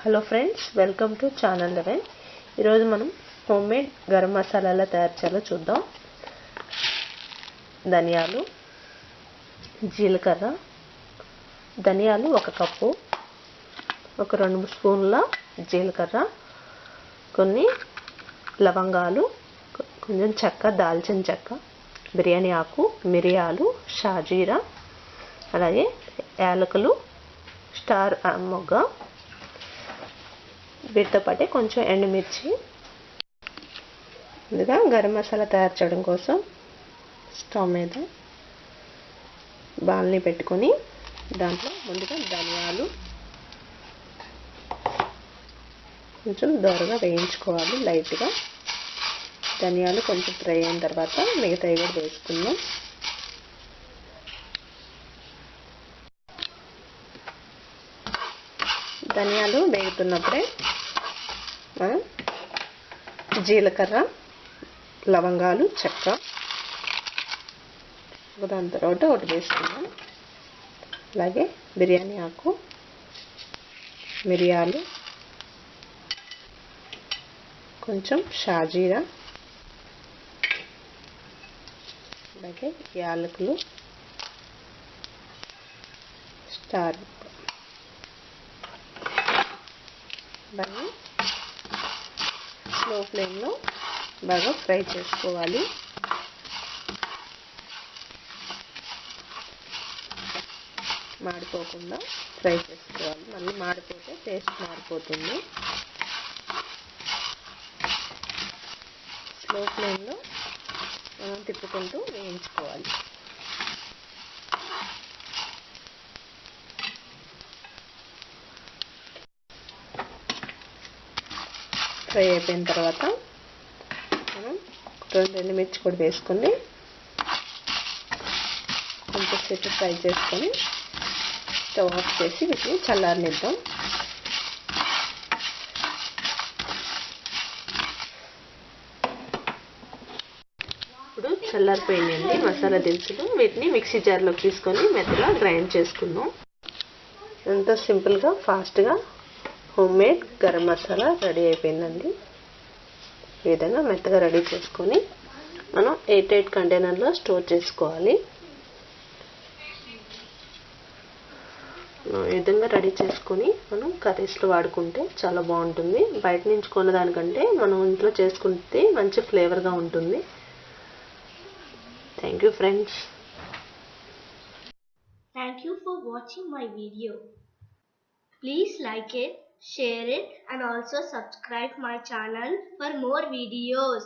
Hello friends, welcome to channel 11. ఈరోజు మనం homemade garam masala ఎలా తయారు చేయాలో చూద్దాం. ధనియాలు, జీలకర్ర, ధనియాలు 1 కప్పు, ఒక 2 స్పూన్ల జీలకర్ర, కొన్ని లవంగాలు, కొంచెం చెక్క, దాల్చిన చెక్క, బిర్యానీ ఆకు, మిరియాలు, షాజీరా, అలాగే యాలకులు, స్టార్ మొగ్గ, వీటితో పాటే కొంచెం ఎండుమిర్చి. ముందుగా గరం మసాలా తయారు చేయడం కోసం స్టవ్ మీద బాల్ని పెట్టుకొని దాంట్లో ముందుగా ధనియాలు కొంచెం దోరగా వేయించుకోవాలి. లైట్గా ధనియాలు కొంచెం ఫ్రై అయిన తర్వాత మిగతాయి కూడా వేసుకుందాం. ధనియాలు వేగుతున్నప్పుడే మనం జీలకర్ర, లవంగాలు, చెక్క దాని తర్వాత ఒకటి వేసుకుందాం. అలాగే బిర్యానీ ఆకు, మిరియాలు, కొంచెం షాజీరా, అలాగే యాలకులు, స్టార్, బాగా స్లో ఫ్లేమ్లో బాగా ఫ్రై చేసుకోవాలి. మాడిపోకుండా ఫ్రై చేసుకోవాలి. మళ్ళీ మాడిపోతే టేస్ట్ మారిపోతుంది. స్లో ఫ్లేమ్లో మనం తిప్పుకుంటూ వేయించుకోవాలి. ఫ్రై అయిపోయిన తర్వాత మనం 2 ఎండుమిర్చి కూడా వేసుకొని కొంచెం సేపు ఫ్రై చేసుకొని స్టవ్ ఆఫ్ చేసి వీటిని చల్లారనిద్దాం. ఇప్పుడు చల్లారిపోయినాయండి మసాలా దినుసులు. వీటిని మిక్సీ జార్లోకి తీసుకొని మెత్తగా గ్రైండ్ చేసుకుందాం. ఎంతో సింపుల్గా ఫాస్ట్గా హోమ్మేడ్ గరం మసాలా రెడీ అయిపోయిందండి. ఈ విధంగా మెత్తగా రెడీ చేసుకొని మనం ఎయిర్ టైట్ కంటైనర్లో స్టోర్ చేసుకోవాలి. ఈ విధంగా రెడీ చేసుకొని మనం కర్రీస్లో వాడుకుంటే చాలా బాగుంటుంది. బయట నుంచి కొన్న దానికంటే మనం ఇంట్లో చేసుకుంటే మంచి ఫ్లేవర్గా ఉంటుంది. Thank you friends. Thank you for watching my video. Please like it, share it and also subscribe my channel for more videos.